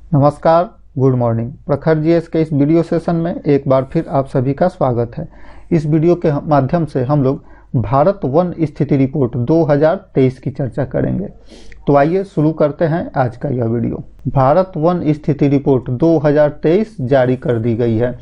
नमस्कार, good morning. प्रखर GS के इस वीडियो सेशन में एक बार फिर आप सभी का स्वागत है। इस वीडियो के माध्यम से हम लोग भारत वन स्थिति रिपोर्ट 2023 की चर्चा करेंगे। तो आइए शुरू करते हैं आज का यह वीडियो। भारत वन स्थिति रिपोर्ट 2023 जारी कर दी गई है।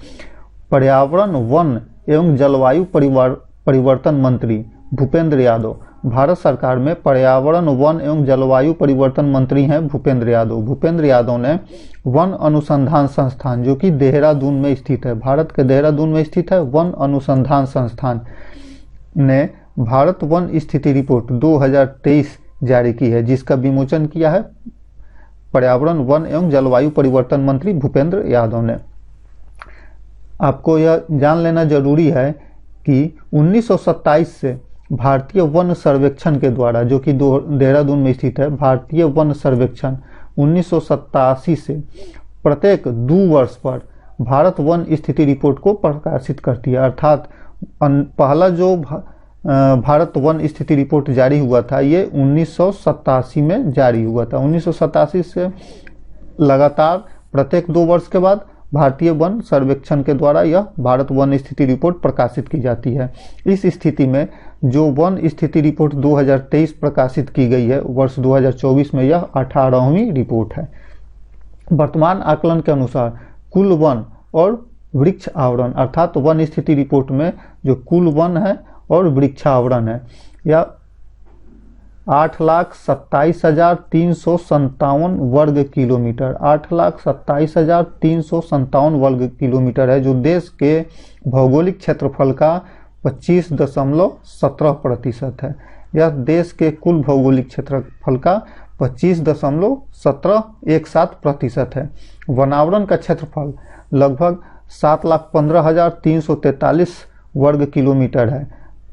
पर्यावरण, वन एवं जलवायु परिवर्तन मंत्री भूपेंद्र यादव, भारत सरकार में पर्यावरण, वन एवं जलवायु परिवर्तन मंत्री हैं भूपेंद्र यादव। भूपेंद्र यादव ने वन अनुसंधान संस्थान, जो कि देहरादून में स्थित है, भारत के देहरादून में स्थित है, वन अनुसंधान संस्थान ने भारत वन स्थिति रिपोर्ट 2023 जारी की है, जिसका विमोचन किया है पर्यावरण, वन एवं जलवायु परिवर्तन मंत्री भूपेंद्र यादव ने। आपको यह जान लेना जरूरी है कि 1927 से भारतीय वन सर्वेक्षण के द्वारा, जो कि देहरादून में स्थित है, भारतीय वन सर्वेक्षण 1987 से प्रत्येक 2 वर्ष पर भारत वन स्थिति रिपोर्ट को प्रकाशित करती है। अर्थात पहला जो भारत वन स्थिति रिपोर्ट जारी हुआ था, ये 1987 में जारी हुआ था। 1987 से लगातार प्रत्येक 2 वर्ष के बाद भारतीय वन सर्वेक्षण के द्वारा यह भारत वन स्थिति रिपोर्ट प्रकाशित की जाती है। इस स्थिति में जो वन स्थिति रिपोर्ट 2023 प्रकाशित की गई है वर्ष 2024 में, यह 18वीं रिपोर्ट है। वर्तमान आकलन के अनुसार कुल वन और वृक्ष आवरण, अर्थात वन स्थिति रिपोर्ट में जो कुल वन है और वृक्षावरण है, यह 8,27,357 वर्ग किलोमीटर, 8,27,357 वर्ग किलोमीटर है, जो देश के भौगोलिक क्षेत्रफल का 25.17% है। यह देश के कुल भौगोलिक क्षेत्रफल का 25.1717% है। वनावरण का क्षेत्रफल लगभग 7,15,343 वर्ग किलोमीटर है,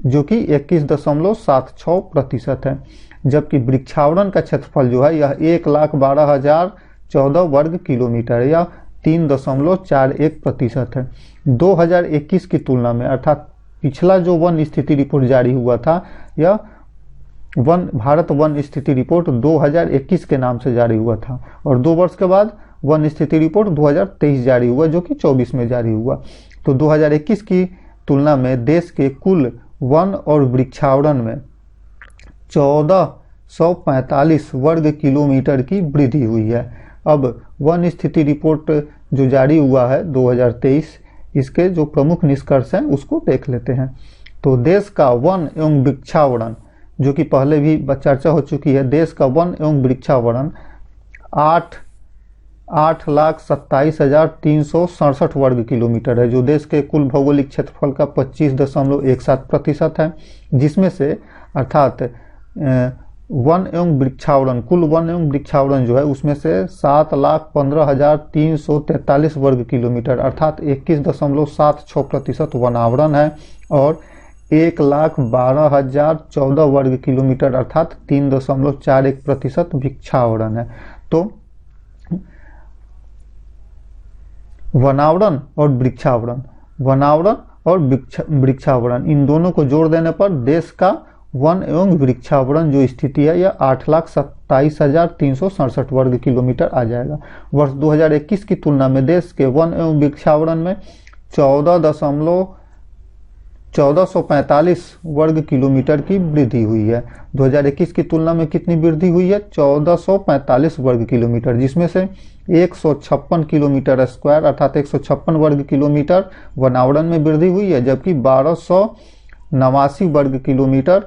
जो कि 21.76% है। जबकि वृक्षावरण का क्षेत्रफल जो है, यह 1,12,014 वर्ग किलोमीटर है, यह 3.41% है। 2021 की तुलना में, अर्थात पिछला जो वन स्थिति रिपोर्ट जारी हुआ था, यह भारत वन स्थिति रिपोर्ट 2021 के नाम से जारी हुआ था, और 2 वर्ष के बाद वन स्थिति रिपोर्ट 2023 जारी हुआ, जो कि 24 में जारी हुआ। तो 2021 की तुलना में देश के कुल वन और वृक्षावरण में 1445 वर्ग किलोमीटर की वृद्धि हुई है। अब वन स्थिति रिपोर्ट जो जारी हुआ है 2023, इसके जो प्रमुख निष्कर्ष हैं उसको देख लेते हैं। तो देश का वन एवं वृक्षावरण, जो कि पहले भी चर्चा हो चुकी है, देश का वन एवं वृक्षावरण 8,27,367 वर्ग किलोमीटर है, जो देश के कुल भौगोलिक क्षेत्रफल का 25.17% है। जिसमें से अर्थात वन एवं वृक्षावरण, कुल वन एवं वृक्षावरण जो है, उसमें से 7,15,343 वर्ग किलोमीटर, अर्थात 21.76% वनावरण है, और 1,12,014 वर्ग किलोमीटर, अर्थात 3.41% वृक्षावरण है। तो वनावरण और वृक्षावरण, इन दोनों को जोड़ देने पर देश का वन एवं वृक्षावरण जो स्थिति है, यह 8,27,367 वर्ग किलोमीटर आ जाएगा। वर्ष 2021 की तुलना में देश के वन एवं वृक्षावरण में 1445 वर्ग किलोमीटर की वृद्धि हुई है। 2021 की तुलना में कितनी वृद्धि हुई है? 1445 वर्ग किलोमीटर, जिसमें से 156 किलोमीटर स्क्वायर, अर्थात 156 वर्ग किलोमीटर वनावरण में वृद्धि हुई है, जबकि 1289 वर्ग किलोमीटर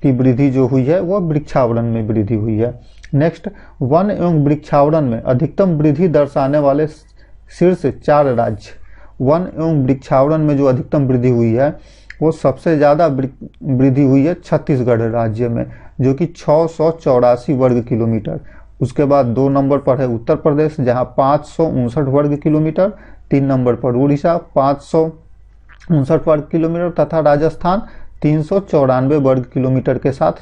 की वृद्धि जो हुई है वह वृक्षावरण में वृद्धि हुई है। नेक्स्ट, वन एवं वृक्षावरण में अधिकतम वृद्धि दर्शाने वाले शीर्ष 4 राज्य। वन एवं वृक्षावरण में जो अधिकतम वृद्धि हुई है, वो सबसे ज़्यादा वृद्धि हुई है छत्तीसगढ़ राज्य में, जो कि 684 वर्ग किलोमीटर। उसके बाद 2 नंबर पर है उत्तर प्रदेश, जहां 559 वर्ग किलोमीटर। 3 नंबर पर उड़ीसा 559 वर्ग किलोमीटर, तथा राजस्थान 394 वर्ग किलोमीटर के साथ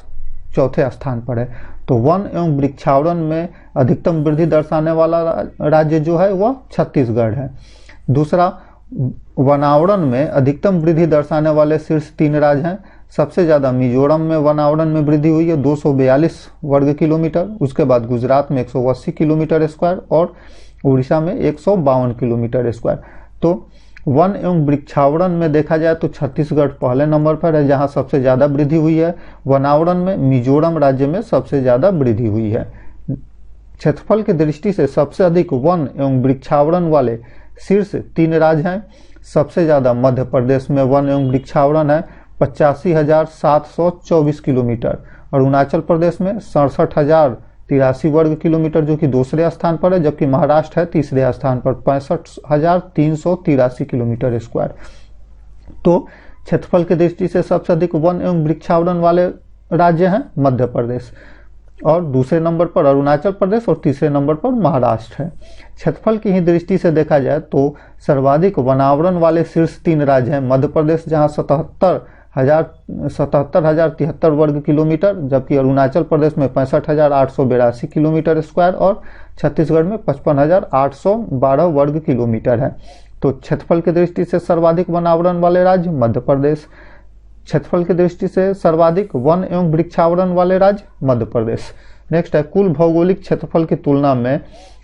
चौथे स्थान पर है। तो वन एवं वृक्षावरण में अधिकतम वृद्धि दर्शाने वाला राज्य जो है वह छत्तीसगढ़ है। दूसरा, वनावरण में अधिकतम वृद्धि दर्शाने वाले शीर्ष 3 राज्य हैं। सबसे ज़्यादा मिजोरम में वनावरण में वृद्धि हुई है 242 वर्ग किलोमीटर। उसके बाद गुजरात में 180 किलोमीटर स्क्वायर, और उड़ीसा में 152 किलोमीटर स्क्वायर। तो वन एवं वृक्षावरण में देखा जाए तो छत्तीसगढ़ पहले नंबर पर है जहां सबसे ज़्यादा वृद्धि हुई है। वनावरण में मिजोरम राज्य में सबसे ज़्यादा वृद्धि हुई है। क्षेत्रफल की दृष्टि से सबसे अधिक वन एवं वृक्षावरण वाले शीर्ष 3 राज्य हैं। सबसे ज़्यादा मध्य प्रदेश में वन एवं वृक्षावरण है 85,724 किलोमीटर। अरुणाचल प्रदेश में 67,083 वर्ग किलोमीटर जो कि दूसरे स्थान पर है, जबकि महाराष्ट्र है तीसरे स्थान पर 65,383 किलोमीटर स्क्वायर। तो क्षेत्रफल की दृष्टि से सबसे अधिक वन एवं वृक्षावरण वाले राज्य हैं मध्य प्रदेश, और दूसरे नंबर पर अरुणाचल प्रदेश और तीसरे नंबर पर महाराष्ट्र है। क्षेत्रफल की ही दृष्टि से देखा जाए तो सर्वाधिक वनावरण वाले शीर्ष 3 राज्य हैं मध्य प्रदेश जहां 77,073 वर्ग किलोमीटर, जबकि अरुणाचल प्रदेश में 65,882 किलोमीटर स्क्वायर और छत्तीसगढ़ में 55,812 वर्ग किलोमीटर है। तो क्षेत्रफल की दृष्टि से सर्वाधिक वनावरण वाले राज्य मध्य प्रदेश, क्षेत्रफल की दृष्टि से सर्वाधिक वन एवं वृक्षावरण वाले राज्य मध्य प्रदेश। नेक्स्ट है कुल भौगोलिक क्षेत्रफल की तुलना में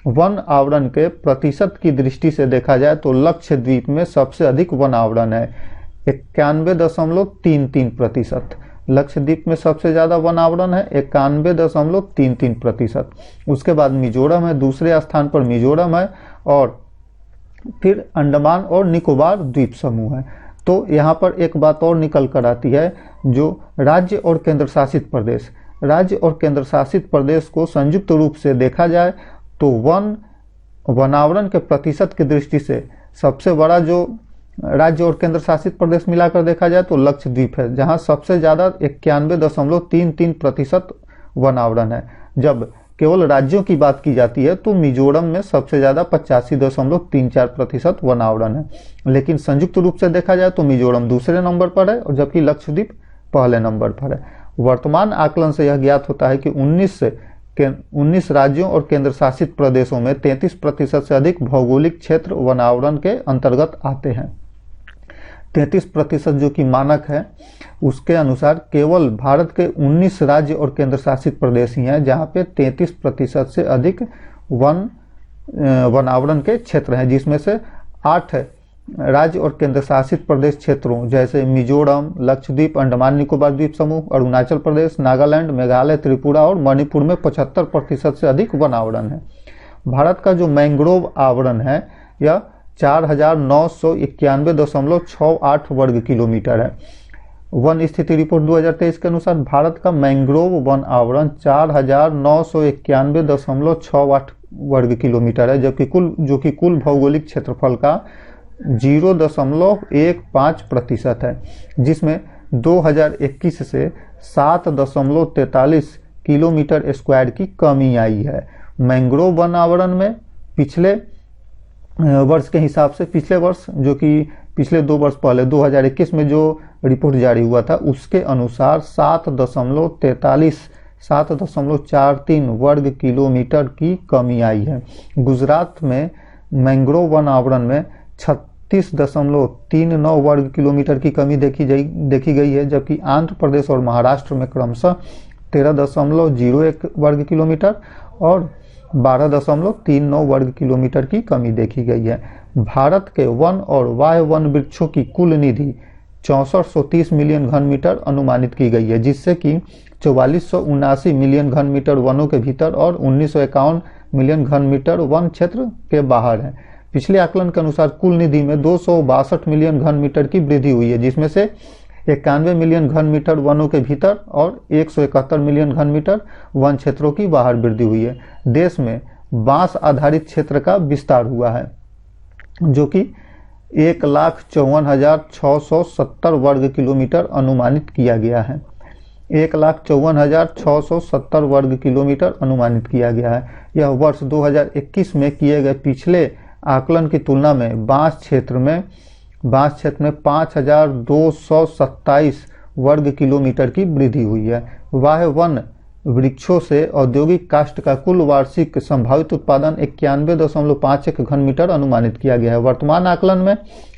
वन आवरण के प्रतिशत की दृष्टि से देखा जाए तो लक्षद्वीप में सबसे अधिक वन आवरण है 91.33%। लक्षद्वीप में सबसे ज्यादा वन आवरण है 91.33%। उसके बाद मिजोरम है, दूसरे स्थान पर मिजोरम है, और फिर अंडमान और निकोबार द्वीप समूह है। तो यहाँ पर एक बात और निकल कर आती है, जो राज्य और केंद्र शासित प्रदेश, राज्य और केंद्र शासित प्रदेश को संयुक्त रूप से देखा जाए तो वनावरण के प्रतिशत की दृष्टि से सबसे बड़ा जो राज्य और केंद्र शासित प्रदेश मिलाकर देखा जाए तो लक्षद्वीप है जहां सबसे ज्यादा 91.33% वनावरण है। जब केवल राज्यों की बात की जाती है तो मिजोरम में सबसे ज्यादा 85.34% वनावरण है। लेकिन संयुक्त रूप से देखा जाए तो मिजोरम दूसरे नंबर पर है और जबकि लक्षद्वीप पहले नंबर पर है। वर्तमान आकलन से यह ज्ञात होता है कि 19 राज्यों और केंद्र शासित प्रदेशों में 33% से अधिक भौगोलिक क्षेत्र वनावरण के अंतर्गत आते हैं। 33% जो कि मानक है, उसके अनुसार केवल भारत के 19 राज्य और केंद्र शासित प्रदेश ही हैं जहां पे 33% से अधिक वनावरण के क्षेत्र हैं, जिसमें से 8 राज्य और केंद्र शासित प्रदेश क्षेत्रों जैसे मिजोरम, लक्षद्वीप, अंडमान निकोबार द्वीप समूह, अरुणाचल प्रदेश, नागालैंड, मेघालय, त्रिपुरा और मणिपुर में 75% से अधिक वनावरण है। भारत का जो मैंग्रोव आवरण है यह 4,991.68 वर्ग किलोमीटर है। वन स्थिति रिपोर्ट 2023 के अनुसार भारत का मैंग्रोव वन आवरण 4,991.68 वर्ग किलोमीटर है, जबकि कुल भौगोलिक क्षेत्रफल का 0.15% है, जिसमें 2021 से 7.43 किलोमीटर स्क्वायर की कमी आई है। मैंग्रोव वन आवरण में पिछले वर्ष के हिसाब से पिछले 2 वर्ष पहले 2021 में जो रिपोर्ट जारी हुआ था उसके अनुसार 7.43 वर्ग किलोमीटर की कमी आई है। गुजरात में मैंग्रोव वन आवरण में 36.39 वर्ग किलोमीटर की कमी देखी गई है, जबकि आंध्र प्रदेश और महाराष्ट्र में क्रमशः 13.01 वर्ग किलोमीटर और 12.39 वर्ग किलोमीटर की कमी देखी गई है। भारत के वन और वाह्य वन वृक्षों की कुल निधि 6430 मिलियन घन मीटर अनुमानित की गई है, जिससे कि 4479 मिलियन घन मीटर वनों के भीतर और 1951 मिलियन घन मीटर वन क्षेत्र के बाहर है। पिछले आकलन के अनुसार कुल निधि में 262 मिलियन घन मीटर की वृद्धि हुई है, जिसमें से 91 मिलियन घन मीटर वनों के भीतर और 171 मिलियन घन मीटर वन क्षेत्रों की बाहर वृद्धि हुई है। देश में बांस आधारित क्षेत्र का विस्तार हुआ है, जो कि 1,54,670 वर्ग किलोमीटर अनुमानित किया गया है। 1,54,670 वर्ग किलोमीटर अनुमानित किया गया है। यह वर्ष 2021 में किए गए पिछले आकलन की तुलना में बांस क्षेत्र में 5,227 वर्ग किलोमीटर की वृद्धि हुई है। वाह्य वन वृक्षों से औद्योगिक काष्ठ का कुल वार्षिक संभावित उत्पादन 91.51 घन मीटर अनुमानित किया गया है। वर्तमान आकलन में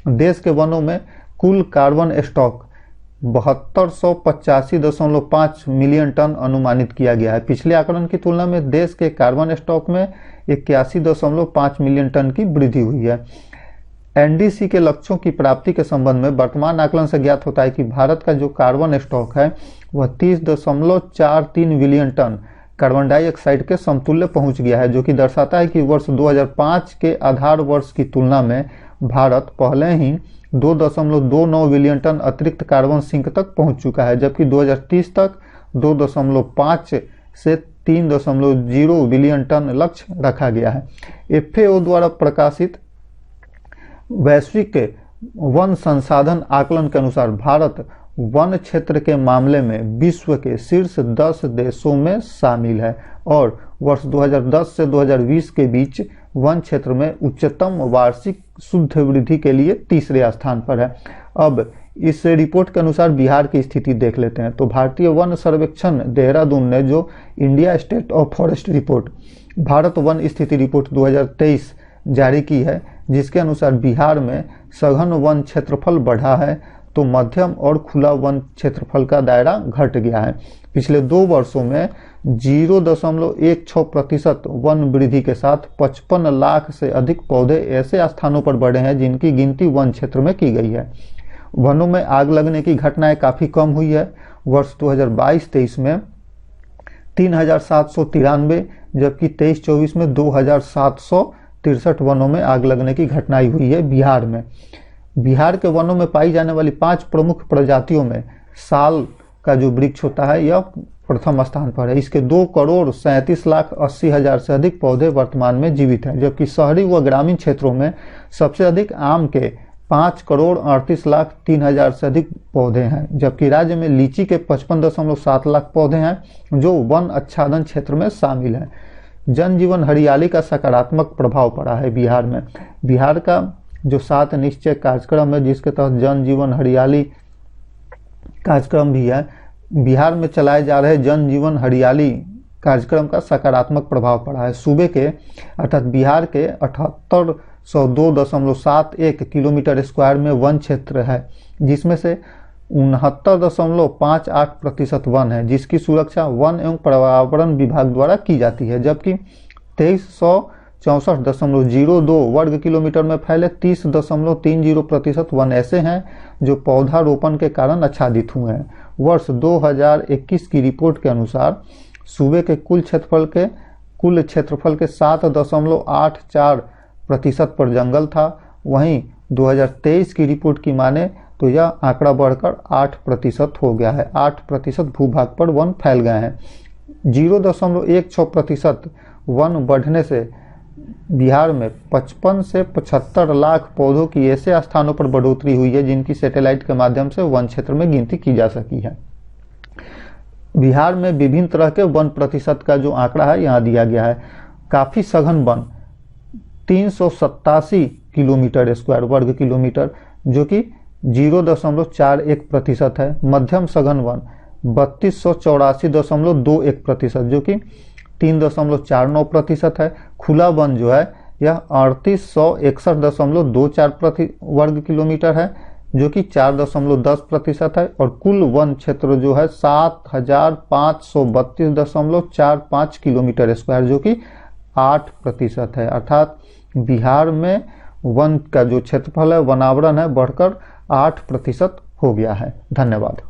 देश के वनों में कुल कार्बन स्टॉक 7285.5 मिलियन टन अनुमानित किया गया है। पिछले आकलन की तुलना में देश के कार्बन स्टॉक में 81.5 मिलियन टन की वृद्धि हुई है। एनडीसी के लक्ष्यों की प्राप्ति के संबंध में वर्तमान आकलन से ज्ञात होता है कि भारत का जो कार्बन स्टॉक है वह 30.43 बिलियन टन कार्बन डाइऑक्साइड के समतुल्य पहुंच गया है, जो कि दर्शाता है कि वर्ष 2005 के आधार वर्ष की तुलना में भारत पहले ही 2.29 बिलियन टन अतिरिक्त कार्बन सिंक तक पहुंच चुका है, जबकि 2030 तक 2.5 से 3.0 बिलियन टन लक्ष्य रखा गया है। एफएओ द्वारा प्रकाशित वैश्विक वन संसाधन आकलन के अनुसार भारत वन क्षेत्र के मामले में विश्व के शीर्ष 10 देशों में शामिल है और वर्ष 2010 से 2020 के बीच वन क्षेत्र में उच्चतम वार्षिक शुद्ध वृद्धि के लिए तीसरे स्थान पर है। अब इस रिपोर्ट के अनुसार बिहार की स्थिति देख लेते हैं। तो भारतीय वन सर्वेक्षण देहरादून ने जो India state of forest report Bharat one स्थिति रिपोर्ट 2023 जारी की है, जिसके अनुसार बिहार में सघन वन क्षेत्रफल बढ़ा है तो मध्यम और खुला वन क्षेत्रफल का दायरा घट गया है। पिछले 2 वर्षों में 0.16% वन वृद्धि के साथ 55 लाख से अधिक पौधे ऐसे स्थानों पर बढ़े हैं जिनकी गिनती वन क्षेत्र में की गई है। वनों में आग लगने की घटनाएं काफी कम हुई है। वर्ष 2022-23 में 3793, जबकि 23-24 में 2763 वनों में आग लगने की घटनाएं हुई है बिहार में। बिहार के वनों में पाई जाने वाली 5 प्रमुख प्रजातियों में साल का जो वृक्ष होता है यह प्रथम स्थान पर है। इसके 2,37,80,000 से अधिक पौधे वर्तमान में जीवित हैं, जबकि शहरी व ग्रामीण क्षेत्रों में सबसे अधिक आम के 5,38,03,000 से अधिक पौधे हैं, जबकि राज्य में लीची के 55.7 लाख पौधे हैं जो वन आच्छादन क्षेत्र में शामिल हैं। जनजीवन हरियाली का सकारात्मक प्रभाव पड़ा है बिहार में। बिहार का जो 7 निश्चय कार्यक्रम है, जिसके तहत जन जीवन हरियाली कार्यक्रम भी है, बिहार में चलाए जा रहे जन जीवन हरियाली कार्यक्रम का सकारात्मक प्रभाव पड़ा है। सूबे के अर्थात बिहार के 7802.71 किलोमीटर स्क्वायर में वन क्षेत्र है, जिसमें से 69.58% वन है, जिसकी सुरक्षा वन एवं पर्यावरण विभाग द्वारा की जाती है, जबकि 2364.02 वर्ग किलोमीटर में फैले 30.30% वन ऐसे हैं जो पौधारोपण के कारण आच्छादित हुए हैं। वर्ष 2021 की रिपोर्ट के अनुसार सूबे के कुल क्षेत्रफल के 7.84% पर जंगल था। वहीं 2023 की रिपोर्ट की माने तो यह आंकड़ा बढ़कर 8% हो गया है। 8% भूभाग पर वन फैल गए हैं। 0.16% वन बढ़ने से बिहार में 55 से 75 लाख पौधों की ऐसे स्थानों पर बढ़ोतरी हुई है जिनकी सैटेलाइट के माध्यम से वन क्षेत्र में गिनती की जा सकी है। बिहार में विभिन्न तरह के वन प्रतिशत का जो आंकड़ा है यहाँ दिया गया है। काफी सघन वन 387 किलोमीटर स्क्वायर वर्ग किलोमीटर, जो कि 0.41% है। मध्यम सघन वन 3284.21%, जो कि 3.49% है। खुला वन जो है यह 3861.24 वर्ग किलोमीटर है, जो कि 4.10% है। और कुल वन क्षेत्र जो है 7532.45 किलोमीटर स्क्वायर, जो कि 8% है। अर्थात बिहार में वन का जो क्षेत्रफल है, वनावरण है, बढ़कर 8% हो गया है। धन्यवाद।